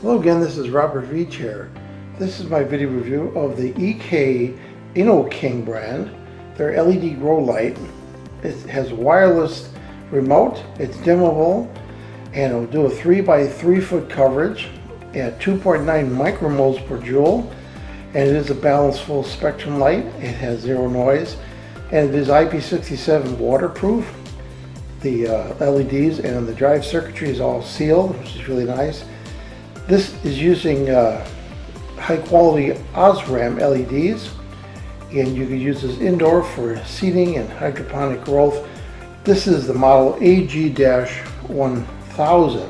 Hello again, this is Robert Veach here. This is my video review of the EK ENNOKING brand, their LED grow light. It has wireless remote, it's dimmable, and it will do a 3 by 3 foot coverage at 2.9 micromoles per joule, and it is a balanced full spectrum light. It has zero noise, and it is IP67 waterproof. The LEDs and the drive circuitry is all sealed, which is really nice. This is using high quality Osram LEDs, and you can use this indoor for seeding and hydroponic growth. This is the model AG-1000.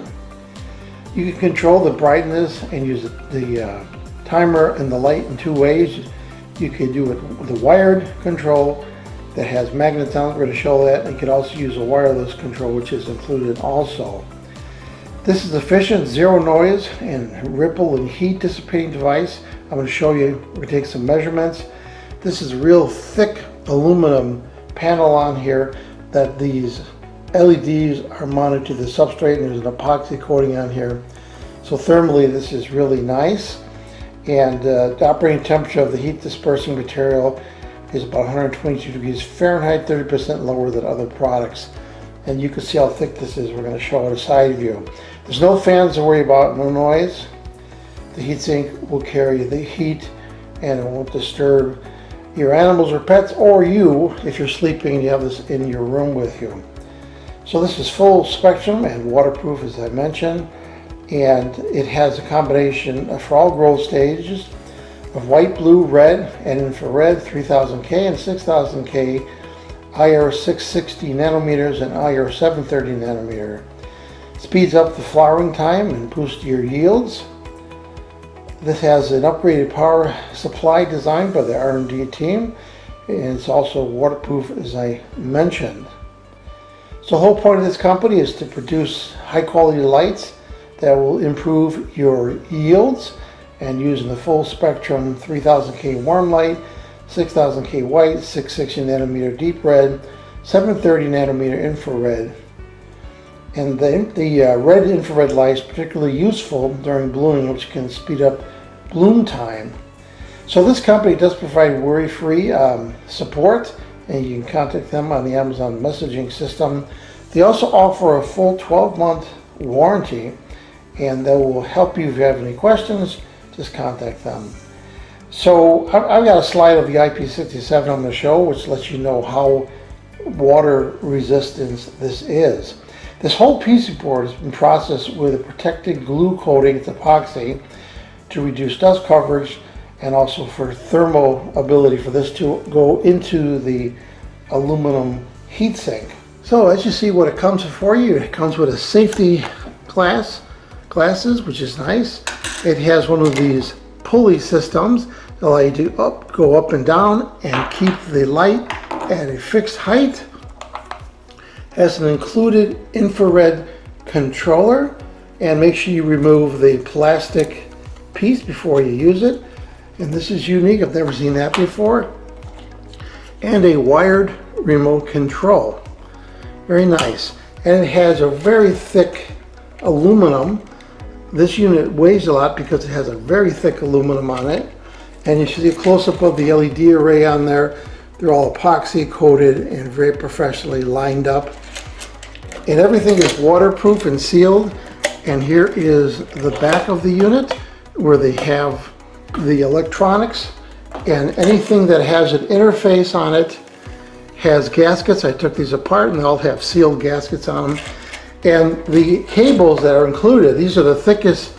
You can control the brightness and use the timer and the light in two ways. You can do it with a wired control that has magnets on it. We're going to show that. You can also use a wireless control, which is included also. This is efficient, zero noise, and ripple and heat dissipating device. I'm going to show you. We're going to take some measurements. This is a real thick aluminum panel on here that these LEDs are mounted to the substrate, and there's an epoxy coating on here. So thermally this is really nice. And the operating temperature of the heat dispersing material is about 122 degrees Fahrenheit, 30% lower than other products. And you can see how thick this is. We're going to show it a side view. There's no fans to worry about, no noise. The heatsink will carry the heat and it won't disturb your animals or pets, or you if you're sleeping and you have this in your room with you. So this is full spectrum and waterproof, as I mentioned, and it has a combination for all growth stages of white, blue, red, and infrared, 3000K and 6000K, IR660 nanometers and IR730 nanometer. Speeds up the flowering time and boosts your yields. This has an upgraded power supply designed by the R&D team, and it's also waterproof, as I mentioned. So the whole point of this company is to produce high quality lights that will improve your yields, and using the full spectrum 3000K warm light, 6000K white, 660 nanometer deep red, 730 nanometer infrared. And the red infrared light is particularly useful during blooming, which can speed up bloom time. So this company does provide worry-free support, and you can contact them on the Amazon messaging system. They also offer a full 12-month warranty, and they will help you if you have any questions. Just contact them. So I've got a slide of the IP67 on the show, which lets you know how water resistant this is. This whole PC board has been processed with a protected glue coating, it's epoxy, to reduce dust coverage and also for thermal ability for this to go into the aluminum heatsink. So as you see what it comes for you, it comes with a safety glasses, which is nice. It has one of these pulley systems that allow you to go up and down and keep the light at a fixed height. Has an included infrared controller, and make sure you remove the plastic piece before you use it. And this is unique, I've never seen that before. And a wired remote control. Very nice. And it has a very thick aluminum. This unit weighs a lot because it has a very thick aluminum on it. And you should see a close-up of the LED array on there. They're all epoxy coated and very professionally lined up. And everything is waterproof and sealed. And here is the back of the unit where they have the electronics, and anything that has an interface on it has gaskets. I took these apart and they all have sealed gaskets on them. And the cables that are included, these are the thickest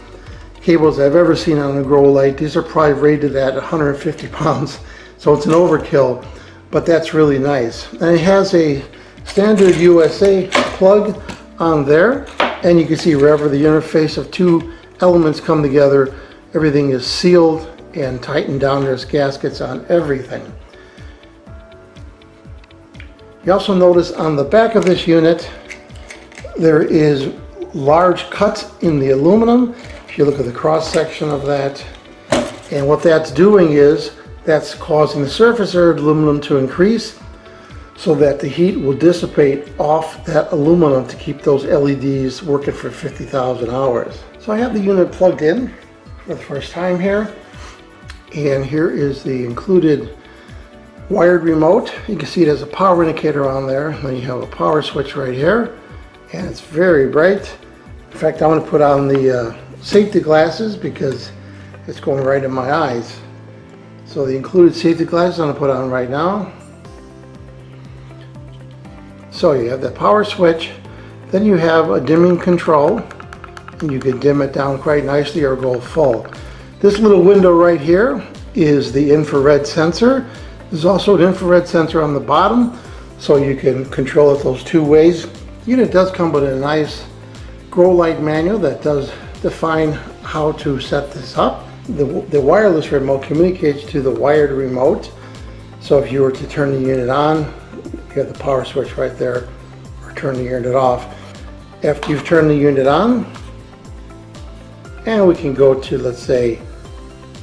cables I've ever seen on a grow light. These are probably rated at 150 pounds, so it's an overkill, but that's really nice. And it has a standard USA plug on there, and you can see wherever the interface of two elements come together, everything is sealed and tightened down. There's gaskets on everything. You also notice on the back of this unit there is large cuts in the aluminum. If you look at the cross section of that, and what that's doing is that's causing the surface area of aluminum to increase so that the heat will dissipate off that aluminum to keep those LEDs working for 50,000 hours. So I have the unit plugged in for the first time here, and here is the included wired remote. You can see it has a power indicator on there, and then you have a power switch right here, and it's very bright. In fact, I'm going to put on the safety glasses because it's going right in my eyes. So the included safety glasses I'm going to put on right now. So you have the power switch, then you have a dimming control, and you can dim it down quite nicely or go full. This little window right here is the infrared sensor. There's also an infrared sensor on the bottom, so you can control it those two ways. The unit does come with a nice grow light manual that does define how to set this up. The wireless remote communicates to the wired remote. So if you were to turn the unit on, you have the power switch right there, or turn the unit off. After you've turned the unit on, and we can go to, let's say,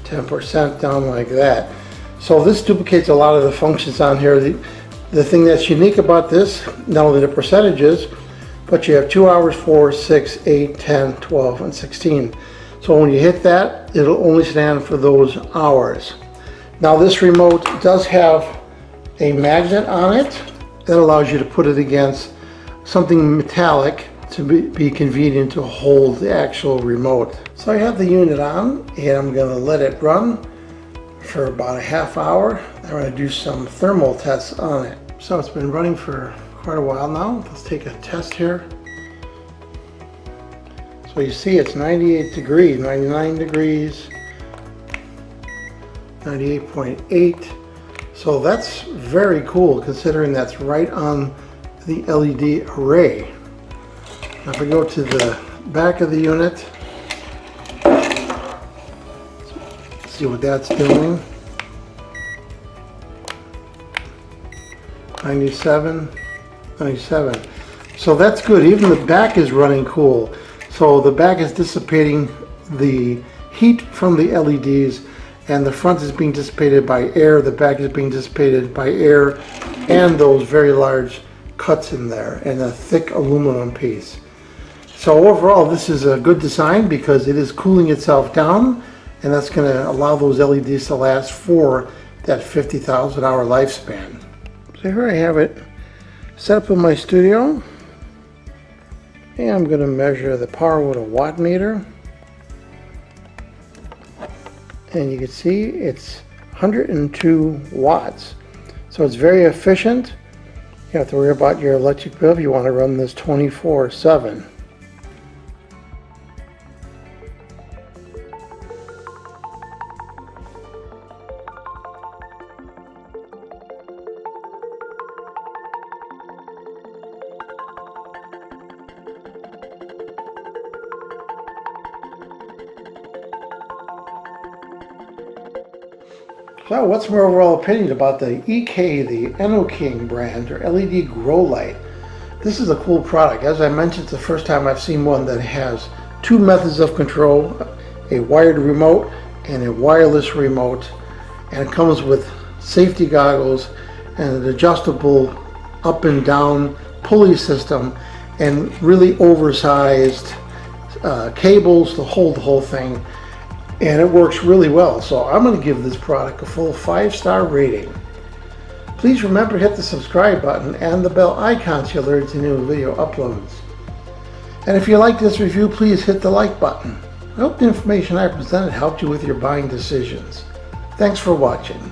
10% down like that. So this duplicates a lot of the functions on here. The thing that's unique about this, not only the percentages, but you have 2 hours, 4, 6, 8, 10, 12, and 16. So when you hit that, it'll only stand for those hours. Now this remote does have a magnet on it that allows you to put it against something metallic to be convenient to hold the actual remote. So I have the unit on, and I'm going to let it run for about a half hour. I'm going to do some thermal tests on it. So it's been running for quite a while now. Let's take a test here. So you see it's 98 degrees, 99 degrees, 98.8. So that's very cool considering that's right on the LED array. Now if we go to the back of the unit, see what that's doing. 97, 97. So that's good. Even the back is running cool. So the back is dissipating the heat from the LEDs, and the front is being dissipated by air. The back is being dissipated by air and those very large cuts in there and a thick aluminum piece. So overall, this is a good design because it is cooling itself down, and that's going to allow those LEDs to last for that 50,000 hour lifespan. So here I have it set up in my studio, and I'm going to measure the power with a watt meter, and you can see it's 102 watts. So it's very efficient. You don't have to worry about your electric bill if you want to run this 24/7. So what's my overall opinion about the EK, the ENNOKING brand, or LED grow light? This is a cool product. As I mentioned, it's the first time I've seen one that has two methods of control, a wired remote and a wireless remote, and it comes with safety goggles and an adjustable up and down pulley system and really oversized cables to hold the whole thing. And it works really well, so I'm going to give this product a full 5-star rating. Please remember to hit the subscribe button and the bell icon to alert to new video uploads. And if you like this review, please hit the like button. I hope the information I presented helped you with your buying decisions. Thanks for watching.